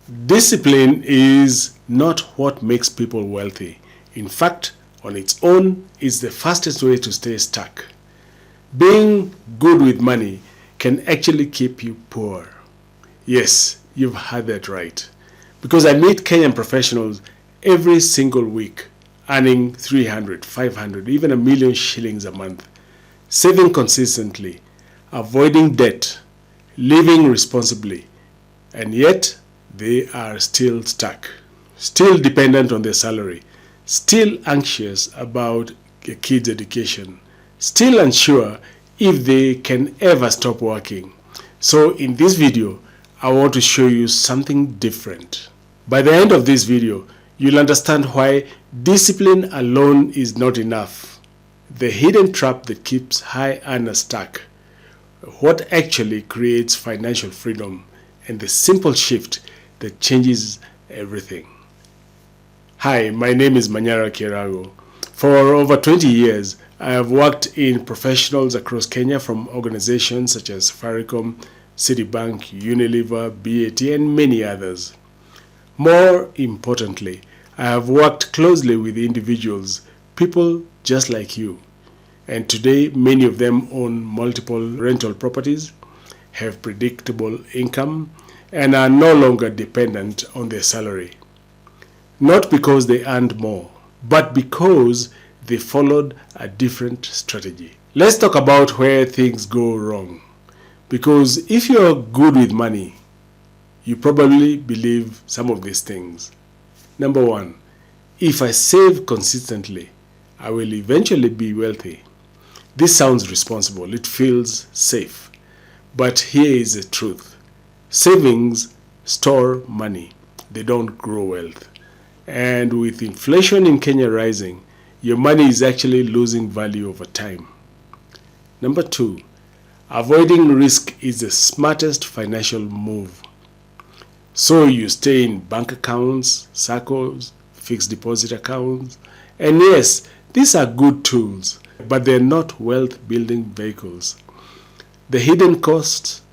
Discipline is not what makes people wealthy. In fact, on its own, it's the fastest way to stay stuck. Being good with money can actually keep you poor. Yes, you've heard that right. Because I meet Kenyan professionals every single week, earning 300, 500, even a million shillings a month, saving consistently, avoiding debt, living responsibly, and yet they are still stuck, still dependent on their salary, still anxious about a kid's education, still unsure if they can ever stop working. So in this video, I want to show you something different. By the end of this video, you'll understand why discipline alone is not enough, the hidden trap that keeps high earners stuck, what actually creates financial freedom, and the simple shift that changes everything. Hi, my name is Manyara Kirago. For over 20 years, I have worked in professionals across Kenya from organizations such as Safaricom, Citibank, Unilever, BAT, and many others. More importantly, I have worked closely with individuals, people just like you. And today, many of them own multiple rental properties, have predictable income, and are no longer dependent on their salary. Not because they earned more, but because they followed a different strategy. Let's talk about where things go wrong. Because if you're good with money, you probably believe some of these things. Number one, if I save consistently, I will eventually be wealthy. This sounds responsible, it feels safe. But here is the truth. Savings store money, they don't grow wealth. And with inflation in Kenya rising, your money is actually losing value over time. Number two, avoiding risk is the smartest financial move. So you stay in bank accounts, SACCOs, fixed deposit accounts, and yes, these are good tools, but they're not wealth building vehicles. The hidden costs,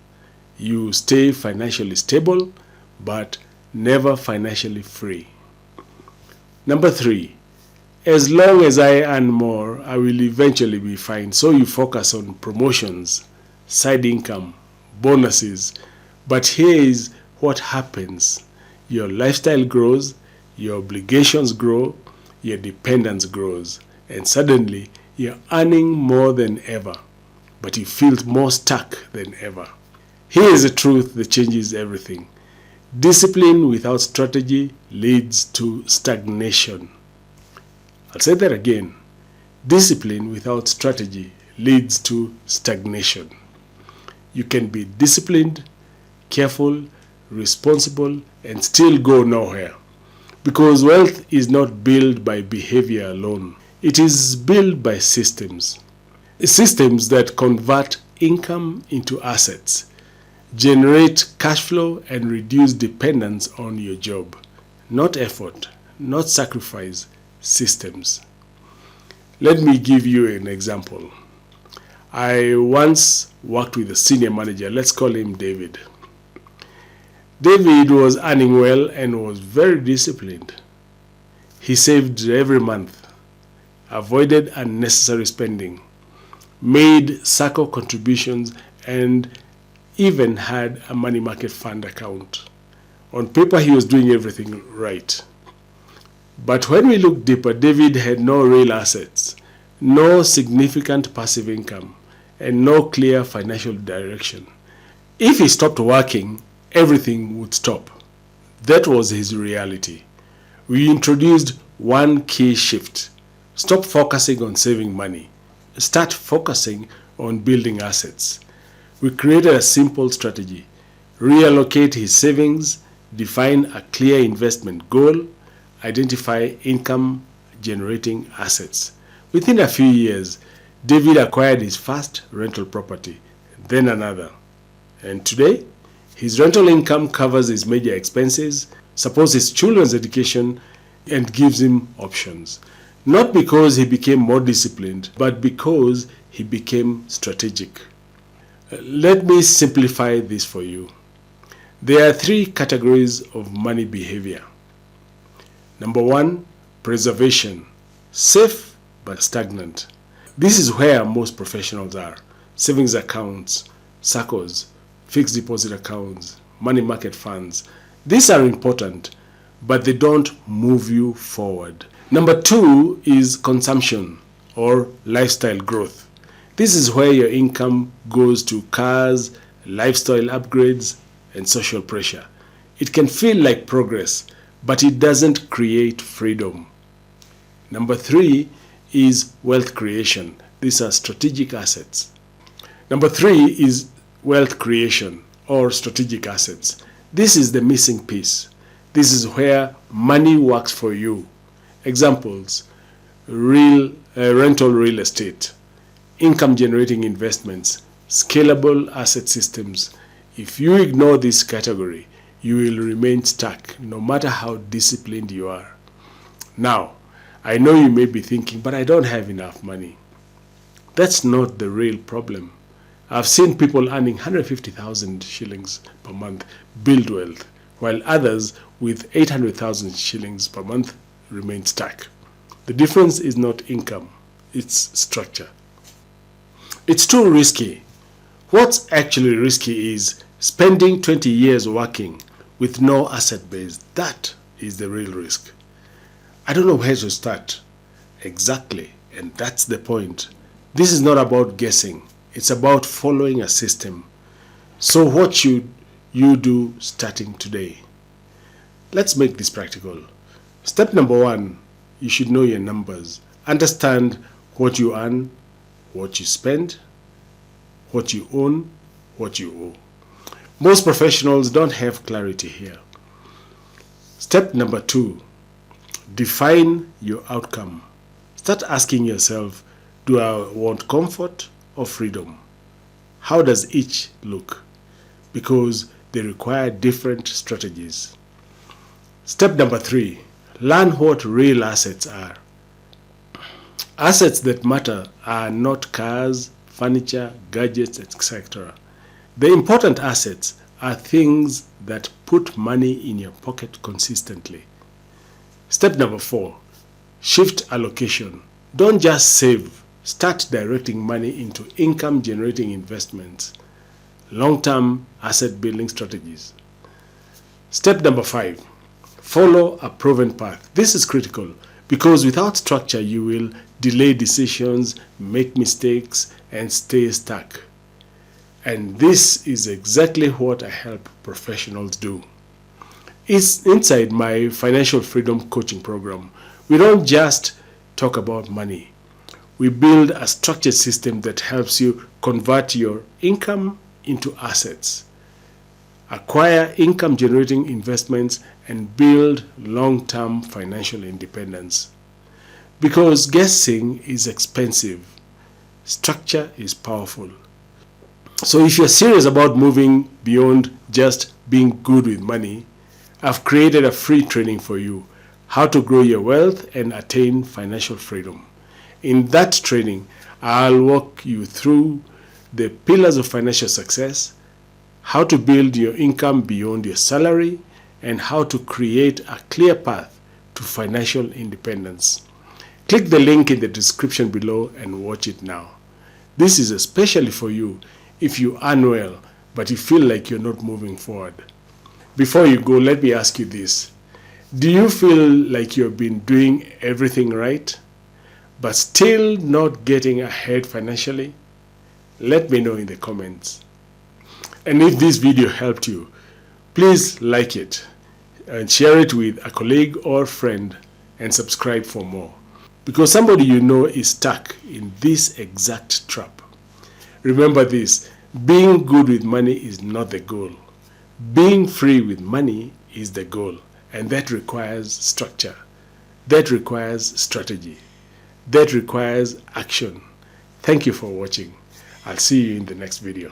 you stay financially stable, but never financially free. Number three, as long as I earn more, I will eventually be fine. So you focus on promotions, side income, bonuses. But here is what happens. Your lifestyle grows, your obligations grow, your dependence grows, and suddenly you're earning more than ever, but you feel more stuck than ever. Here is the truth that changes everything. Discipline without strategy leads to stagnation. I'll say that again. Discipline without strategy leads to stagnation. You can be disciplined, careful, responsible, and still go nowhere. Because wealth is not built by behavior alone. It is built by systems. Systems that convert income into assets, generate cash flow, and reduce dependence on your job. Not effort, not sacrifice, systems. Let me give you an example. I once worked with a senior manager, let's call him David. David was earning well and was very disciplined. He saved every month, avoided unnecessary spending, made SACCO contributions, and even had a money market fund account. On paper, he was doing everything right. But when we look deeper, David had no real assets, no significant passive income, and no clear financial direction. If he stopped working, everything would stop. That was his reality. We introduced one key shift. Stop focusing on saving money. Start focusing on building assets. We created a simple strategy. Reallocate his savings, define a clear investment goal, identify income generating assets. Within a few years, David acquired his first rental property, then another. And today, his rental income covers his major expenses, supports his children's education, and gives him options. Not because he became more disciplined, but because he became strategic. Let me simplify this for you. There are three categories of money behavior. Number one, preservation, safe but stagnant. This is where most professionals are. Savings accounts, SACCOs, fixed deposit accounts, money market funds. These are important, but they don't move you forward. Number two is consumption or lifestyle growth. This is where your income goes to cars, lifestyle upgrades, and social pressure. It can feel like progress, but it doesn't create freedom. Number three is wealth creation. These are strategic assets. Number three is wealth creation or strategic assets. This is the missing piece. This is where money works for you. Examples: rental real estate, income generating investments, scalable asset systems. If you ignore this category, you will remain stuck no matter how disciplined you are. Now, I know you may be thinking, but I don't have enough money. That's not the real problem. I've seen people earning 150,000 shillings per month build wealth, while others with 800,000 shillings per month remain stuck. The difference is not income, it's structure. It's too risky. What's actually risky is spending 20 years working with no asset base. That is the real risk. I don't know where to start. Exactly, and that's the point. This is not about guessing. It's about following a system. So what should you do starting today? Let's make this practical. Step number one, you should know your numbers. Understand what you earn, what you spend, what you own, what you owe. Most professionals don't have clarity here. Step number two, define your outcome. Start asking yourself, do I want comfort or freedom? How does each look? Because they require different strategies. Step number three, learn what real assets are. Assets that matter are not cars, furniture, gadgets, etc. The important assets are things that put money in your pocket consistently. Step number four, shift allocation. Don't just save. Start directing money into income-generating investments, long-term asset building strategies. Step number five, follow a proven path. This is critical because without structure, you will delay decisions, make mistakes, and stay stuck. And this is exactly what I help professionals do. It's inside my financial freedom coaching program. We don't just talk about money. We build a structured system that helps you convert your income into assets, acquire income-generating investments, and build long-term financial independence. Because guessing is expensive, structure is powerful. So if you're serious about moving beyond just being good with money, I've created a free training for you, how to grow your wealth and attain financial freedom. In that training, I'll walk you through the pillars of financial success, how to build your income beyond your salary, and how to create a clear path to financial independence. Click the link in the description below and watch it now. This is especially for you if you earn well, but you feel like you're not moving forward. Before you go, let me ask you this. Do you feel like you've been doing everything right, but still not getting ahead financially? Let me know in the comments. And if this video helped you, please like it and share it with a colleague or friend and subscribe for more. Because somebody you know is stuck in this exact trap. Remember this, being good with money is not the goal. Being free with money is the goal, and that requires structure. That requires strategy. That requires action. Thank you for watching. I'll see you in the next video.